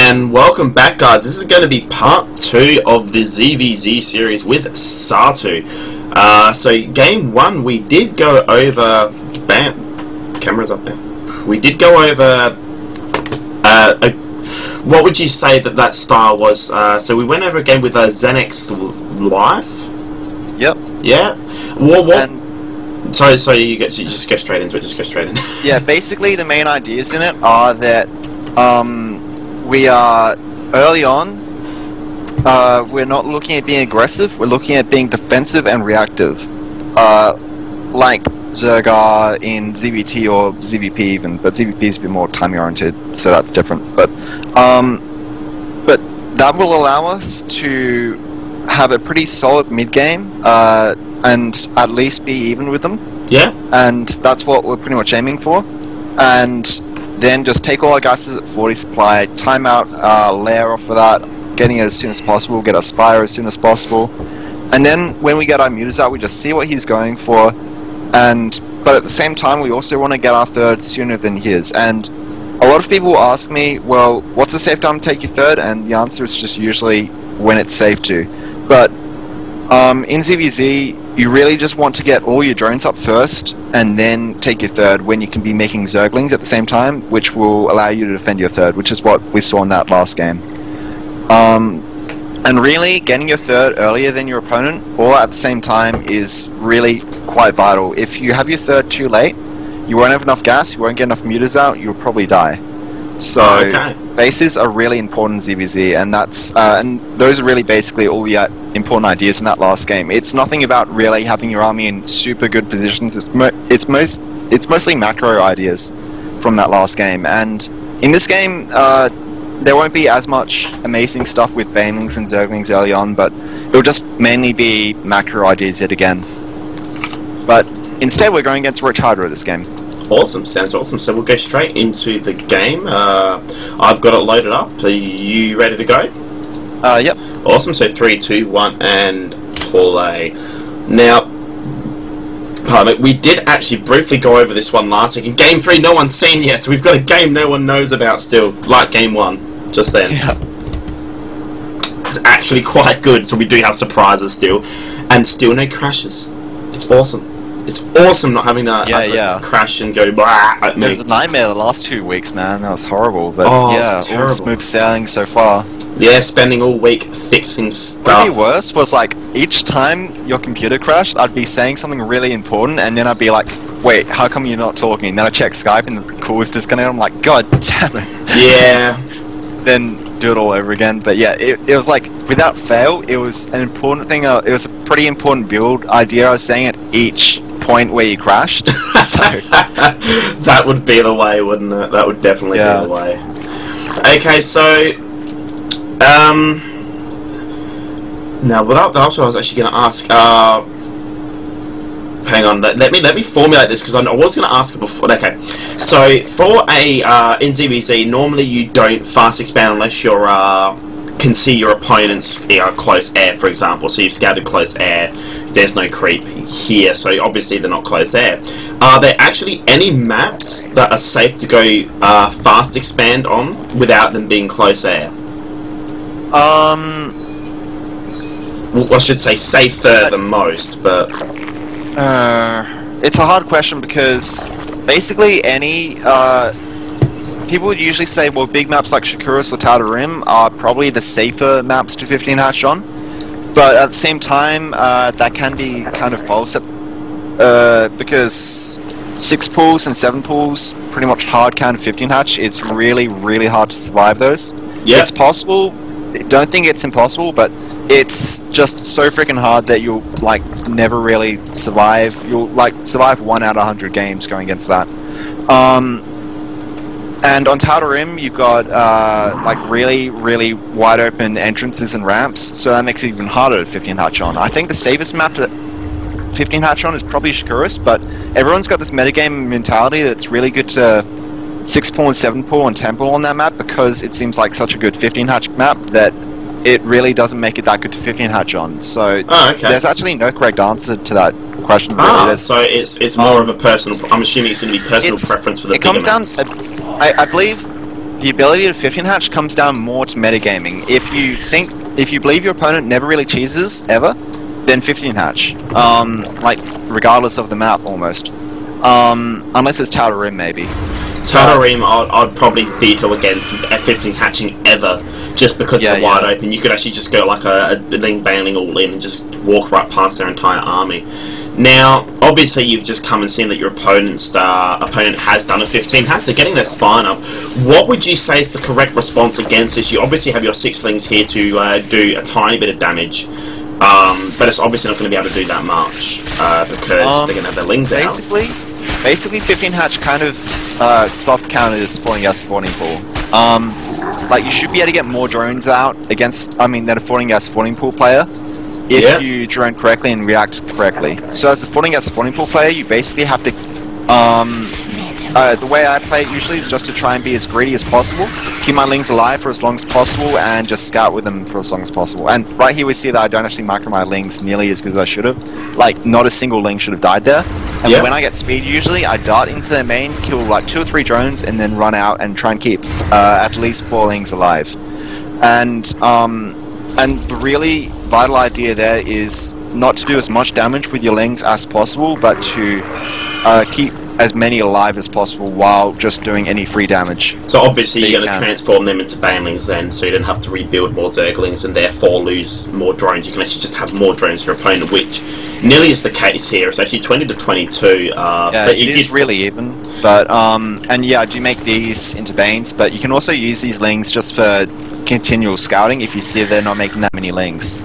And welcome back, guys. This is going to be part 2 of the ZvZ series with Satu. So game 1 we did go over... Bam! Camera's up now. We did go over... what would you say that style was? So we went over a game with Xenix Life? Yep. Yeah? What? Sorry, you just go straight into it, Yeah, basically the main ideas in it are that we are early on, we're not looking at being aggressive, we're looking at being defensive and reactive. Like Zergar in ZVT or ZVP even, but ZVP is a bit more timing oriented, so that's different. But that will allow us to have a pretty solid mid game, and at least be even with them. Yeah. And that's what we're pretty much aiming for. And then just take all our gases at 40 supply, time out layer off of that, getting it as soon as possible, get our Spire as soon as possible. And then when we get our mutas out, we just see what he's going for. But at the same time, we also want to get our third sooner than his. And a lot of people ask me, well, what's the safe time to take your third? And the answer is just usually when it's safe to. But in ZvZ, you really just want to get all your drones up first, and then take your third when you can be making Zerglings at the same time, which will allow you to defend your third, which is what we saw in that last game. And really, getting your third earlier than your opponent, or at the same time, is really quite vital. If you have your third too late, you won't have enough gas, you won't get enough mutas out, you'll probably die. So, bases are really important in ZvZ, and and those are really basically all the important ideas in that last game. It's nothing about really having your army in super good positions. It's mostly macro ideas from that last game. And in this game, there won't be as much amazing stuff with Banelings and Zerglings early on, but it'll just mainly be macro ideas yet again. But instead, we're going against Roach Hydra this game. Awesome, sounds awesome. So we'll go straight into the game. I've got it loaded up. Are you ready to go? Yep. Awesome, so 3, 2, 1, and play. Now, pardon me, we did actually briefly go over this one last week. In Game 3, no one's seen yet, so we've got a game no one knows about still, like Game 1, just then. Yeah. It's actually quite good, so we do have surprises still. And still no crashes. It's awesome. It's awesome not having that crash and go blah at me. It was a nightmare the last 2 weeks, man. That was horrible. But yeah, all smooth sailing so far. Yeah, spending all week fixing stuff. What would be worse was, like, each time your computer crashed, I'd be saying something really important, and then I'd be like, wait, how come you're not talking? And then I check Skype, and the call was disconnected. I'm like, god damn it. Yeah. Then do it all over again. But yeah, it was like, without fail, it was an important thing. It was a pretty important build idea. I was saying at each point where you crashed. So that would be the way, wouldn't it? That would definitely be the way. Okay, so now without that, also I was actually going to ask. Hang on, let me formulate this because I was going to ask it before. Okay, so for a in ZvZ, normally you don't fast expand unless you're can see your opponent's close air, for example. So you've scouted close air. There's no creep here, so obviously they're not close air. Are there actually any maps that are safe to go fast expand on without them being close air? Well, I should say safer than most, but it's a hard question because basically any people would usually say, well, big maps like Shakuras or Outer Rim are probably the safer maps to 15 hatch on. But at the same time, that can be kind of false, because 6 pools and 7 pools, pretty much hard can 15 hatch. It's really, really hard to survive those. Yeah. It's possible. I don't think it's impossible, but it's just so freaking hard that you'll like never really survive. You'll like survive 1 out of 100 games going against that. And on Outer Rim, you've got like really, really wide open entrances and ramps, so that makes it even harder to 15 hatch on. I think the safest map to 15 hatch on is probably Shakuras, but everyone's got this metagame mentality that's really good to 6 pool and 7 pool and 10 pool on that map because it seems like such a good 15 hatch map that it really doesn't make it that good to 15 hatch on. So there's actually no correct answer to that question. Really. So it's more of a personal. I'm assuming it's going to be personal preference for the bigger maps. I believe the ability to 15 hatch comes down more to metagaming. If you believe your opponent never really cheeses ever, then 15 hatch. Like regardless of the map almost. Unless it's Taudarim maybe. Taudarim, I'd probably veto against 15 hatching ever, just because of the wide open. You could actually just go like a Ling Bailing all in and just walk right past their entire army. Now, obviously, you've just come and seen that your opponent has done a 15 hatch. They're getting their spine up. What would you say is the correct response against this? You obviously have your 6lings here to do a tiny bit of damage, but it's obviously not going to be able to do that much because they're going to have their lings out. Basically, 15 hatch kind of soft counters spawning gas spawning pool. Like you should be able to get more drones out against, than a spawning gas spawning pool player if you drone correctly and react correctly. So as a spawning gas spawning pool player, you basically have to, the way I play it usually is just to try and be as greedy as possible, keep my lings alive for as long as possible, and just scout with them for as long as possible. And right here we see that I don't actually micro my lings nearly as good as I should have. Like, not a single ling should have died there. And when I get speed, usually I dart into their main, kill like 2 or 3 drones, and then run out and try and keep at least 4 lings alive. And the really vital idea there is not to do as much damage with your lings as possible, but to keep as many alive as possible while just doing any free damage. So obviously you're going to transform them into banelings then, so you don't have to rebuild more zerglings and therefore lose more drones. You can actually just have more drones for your opponent, which nearly is the case here. It's actually 20 to 22. But it is really even. But and yeah, I do make these into banes, but you can also use these lings just for continual scouting if you see they're not making that many lings.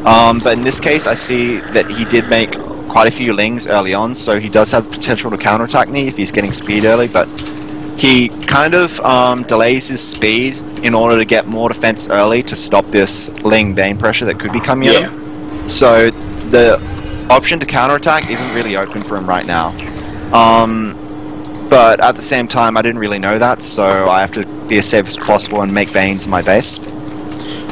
But in this case, I see that he did make quite a few lings early on, so he does have potential to counterattack me if he's getting speed early, but he kind of delays his speed in order to get more defense early to stop this ling bane pressure that could be coming at him. So the option to counterattack isn't really open for him right now. But at the same time, I didn't really know that, so I have to be as safe as possible and make banes in my base.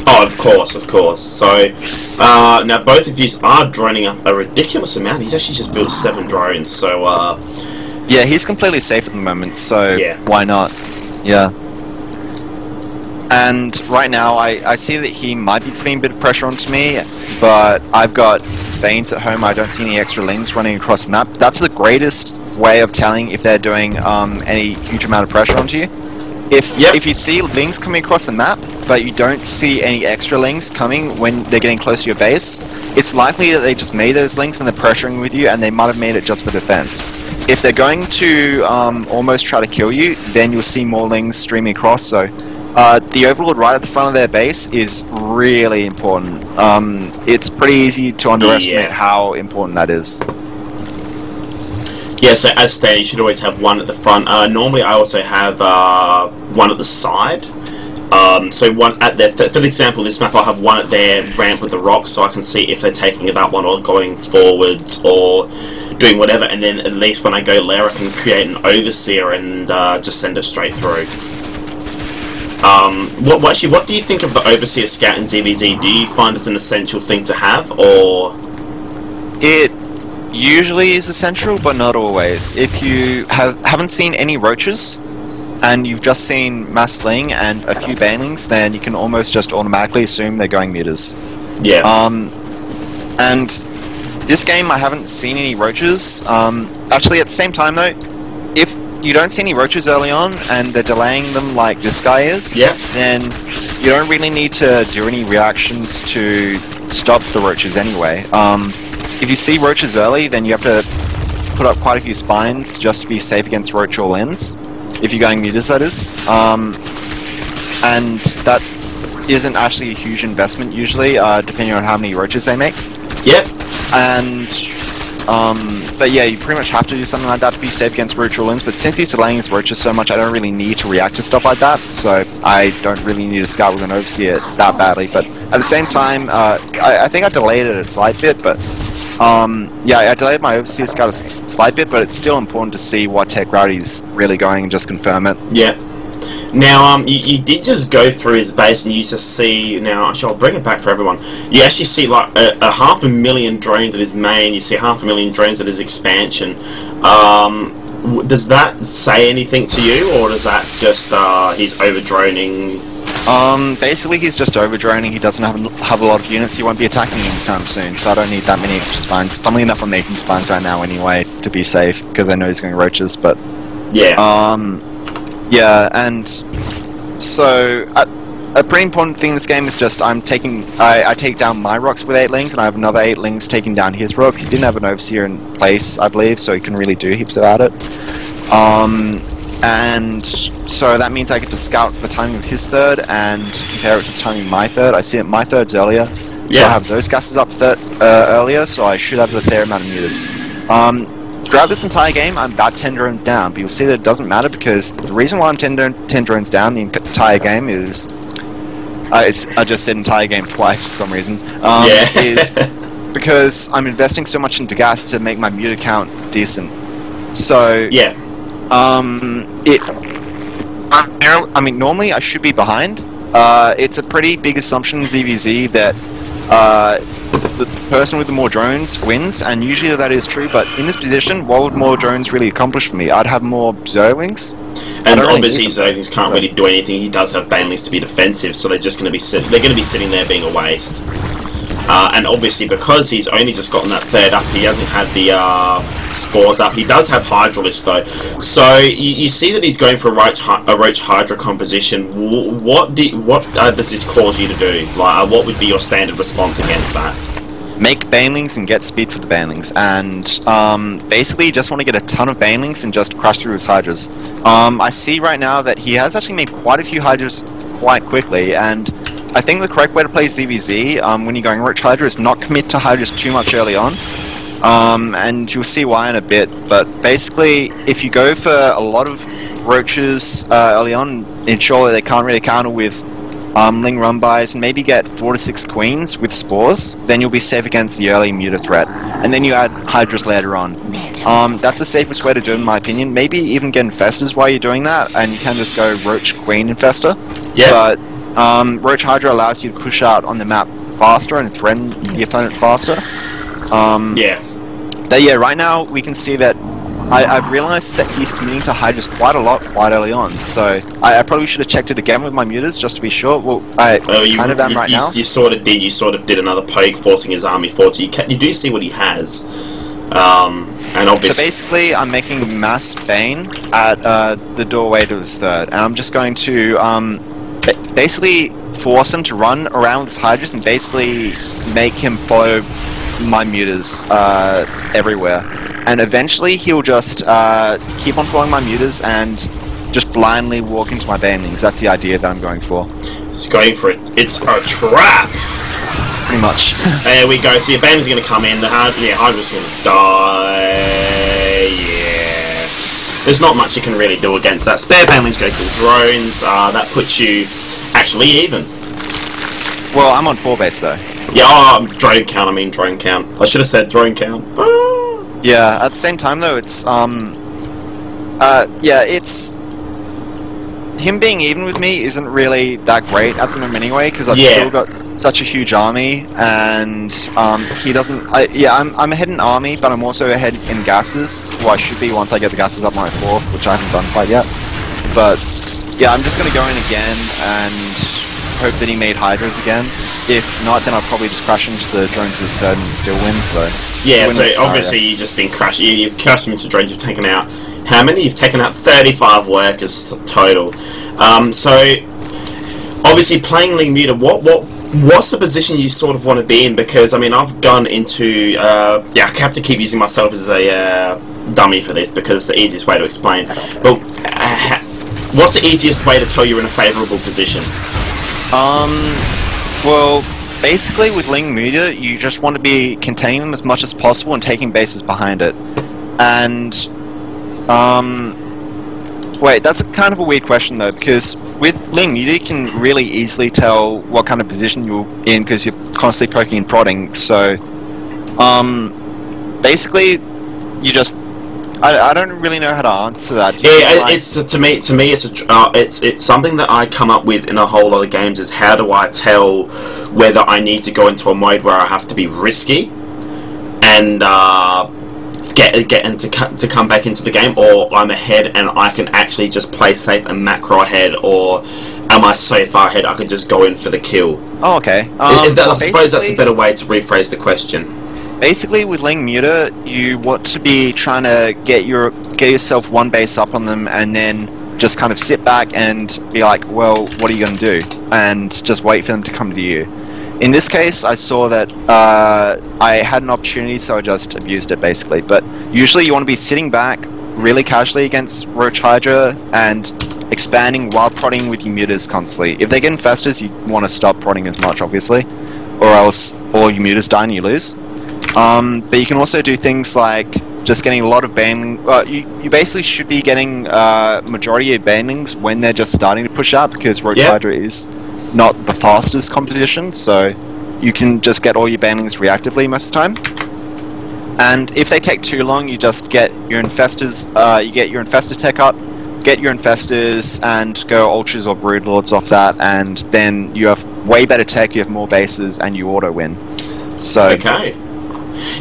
Oh, of course, of course. So, now both of you are droning up a ridiculous amount. He's actually just built 7 drones, so, yeah, he's completely safe at the moment, so why not? Yeah. And right now, I see that he might be putting a bit of pressure onto me, but I've got Banes at home. I don't see any extra lings running across the map. That's the greatest way of telling if they're doing any huge amount of pressure onto you. If you see lings coming across the map, but you don't see any extra lings coming when they're getting close to your base, it's likely that they just made those lings and they're pressuring with you, and they might have made it just for defense. If they're going to almost try to kill you, then you'll see more lings streaming across, so the overlord right at the front of their base is really important. It's pretty easy to underestimate how important that is. Yeah, so as stated, you should always have one at the front. Normally I also have one at the side. So one at their, for example, this map I'll have one at their ramp with the rocks, so I can see if they're taking that one or going forwards or doing whatever, and then at least when I go lair I can create an overseer and just send it straight through. What do you think of the overseer scout in ZvZ? Do you find it's an essential thing to have, or...? It usually is essential, but not always. If you haven't seen any roaches, and you've just seen mass ling and a few banelings, then you can almost just automatically assume they're going meters. Yeah. And this game I haven't seen any roaches. Actually, at the same time though, if you don't see any roaches early on and they're delaying them like this guy is, then you don't really need to do any reactions to stop the roaches anyway. If you see roaches early, then you have to put up quite a few spines just to be safe against roach all-ins, if you're going meters, that is. And that isn't actually a huge investment usually, depending on how many roaches they make. Yep. And, but yeah, you pretty much have to do something like that to be safe against roach all-ins, but since he's delaying his roaches so much, I don't really need to react to stuff like that, so I don't really need to scout with an overseer that badly. But at the same time, I think I delayed it a slight bit, but yeah, I delayed my overseer scout a slight bit, but it's still important to see what tech route he's really going and just confirm it. Yeah. Now, you did just go through his base and you just see, now, actually I'll bring it back for everyone, you actually see like a 500,000 drones at his main, you see 500,000 drones at his expansion. does that say anything to you, or does that just he's over droning? Basically he's just over droning. He doesn't have a lot of units. He won't be attacking anytime soon, so I don't need that many extra spines. Funnily enough, I'm making spines right now anyway to be safe because I know he's going roaches. But yeah, yeah, and so a pretty important thing in this game is just I take down my rocks with 8 lings, and I have another 8 lings taking down his rocks. He didn't have an overseer in place, I believe, so he can really do heaps about it. And so that means I get to scout the timing of his third and compare it to the timing of my third. I see that my third's earlier, so I have those gases up earlier, so I should have a fair amount of meters. Throughout this entire game, I'm about 10 drones down, but you'll see that it doesn't matter because the reason why I'm 10 drones down the entire game is... I just said entire game twice for some reason. Is because I'm investing so much into gas to make my meter count decent. So I mean, normally I should be behind. It's a pretty big assumption in ZvZ that the person with the more drones wins, and usually that is true. But in this position, what would more drones really accomplish for me? I'd have more Zerlings. And obviously Zerlings can't really do anything. He does have banelings to be defensive, so they're just going to be sitting there being a waste. And obviously because he's only just gotten that third up, he hasn't had the spores up. He does have Hydralisk though, so you see that he's going for a Roach Hydra composition. What does this cause you to do? Like, what would be your standard response against that? Make banelings and get speed for the banelings, and basically you just want to get a ton of banelings and just crush through his Hydras. I see right now that he has actually made quite a few Hydras quite quickly, and I think the correct way to play ZvZ when you're going Roach Hydra is not commit to Hydras too much early on, and you'll see why in a bit. But basically, if you go for a lot of Roaches early on, ensure that they can't really counter with Ling run-bys, and maybe get 4 to 6 Queens with spores, then you'll be safe against the early muta threat. And then you add Hydras later on. That's the safest way to do it in my opinion. Maybe even get Infestors while you're doing that, and you can just go Roach Queen Infestor. Yeah. But Roach Hydra allows you to push out on the map faster and threaten the opponent faster. But yeah, right now we can see that I've realized that he's committing to Hydras quite a lot quite early on, so I probably should have checked it again with my mutas just to be sure. Well, I kind of am right now. You sort of did another poke, forcing his army forward, so you do see what he has. And obviously... So basically, I'm making mass Bane at the doorway to his third, and I'm just going to basically force him to run around with his Hydras and basically make him follow my mutas everywhere. And eventually he'll just keep on following my mutas and just blindly walk into my banelings. That's the idea that I'm going for. It's going for it. It's a trap! Pretty much. There we go. So your banelings are going to come in. Hydra's going to die. Yeah. There's not much you can really do against that. Spare banelings go kill drones. That puts you actually even. Well, I'm on 4 base though. Yeah, drone count. I mean drone count. I should have said drone count. Yeah, at the same time though, it's it's him being even with me isn't really that great at the moment anyway, because I've still got such a huge army, and he doesn't. I'm ahead in army, but I'm also ahead in gases. Well, I should be once I get the gases up my 4th, which I haven't done quite yet. But yeah, I'm just gonna go in again and hope that he made Hydras again. If not, then I'll probably just crash into the drones this turn and still win, so... Yeah, so obviously you've just been crashing. You've crashed into drones, you've taken out... How many? You've taken out 35 workers total. So, obviously playing Ling Muta, what's the position you sort of want to be in? Because, I mean, I've gone into... I have to keep using myself as a dummy for this, because it's the easiest way to explain. But, what's the easiest way to tell you're in a favourable position? Well, basically with Ling Muta, you just want to be containing them as much as possible and taking bases behind it. And, wait, that's kind of a weird question though, because with Ling Muta you can really easily tell what kind of position you're in because you're constantly poking and prodding, so, basically, you just... I don't really know how to answer that. Yeah, it's to me it's something that I come up with in a whole lot of games. Is how do I tell whether I need to go into a mode where I have to be risky and getting to come back into the game, or I'm ahead and I can actually just play safe and macro ahead, or am I so far ahead I can just go in for the kill? Oh, okay. I suppose that's a better way to rephrase the question. Basically, with Ling Muta, you want to be trying to get yourself one base up on them, and then just kind of sit back and be like, well, what are you going to do? And just wait for them to come to you. In this case, I saw that I had an opportunity, so I just abused it, basically. But usually you want to be sitting back really casually against Roach Hydra and expanding while prodding with your mutas constantly. If they get infestors, you want to stop prodding as much, obviously, or else all your mutas die and you lose. But you can also do things like just getting a lot of banning. You basically should be getting majority of bannings when they're just starting to push out, because Roach Hydra is not the fastest competition, so you can just get all your bannings reactively most of the time. And if they take too long, you just get your infestors. You get your infestor tech up, get your infestors, and go ultras or broodlords off that, and then you have way better tech. You have more bases, and you auto win. So okay.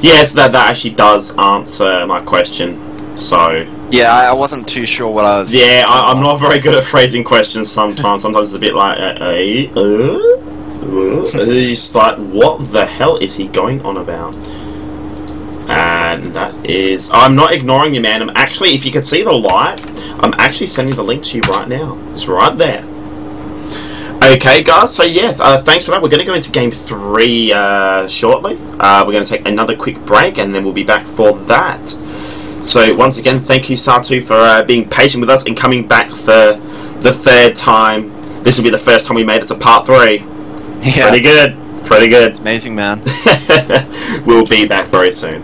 Yes, that actually does answer my question. So yeah, I wasn't too sure what I was. Yeah, I'm not very good at phrasing questions sometimes. Sometimes it's a bit like, he's like, what the hell is he going on about? And that is, I'm not ignoring you, man. I'm actually, if you can see the light, I'm actually sending the link to you right now. It's right there. Okay, guys, so yeah, thanks for that. We're going to go into Game 3 shortly. We're going to take another quick break, and then we'll be back for that. So, once again, thank you, Satu, for being patient with us and coming back for the third time. This will be the first time we made it to Part 3. Yeah. Pretty good. Pretty good. It's amazing, man. We'll be back very soon.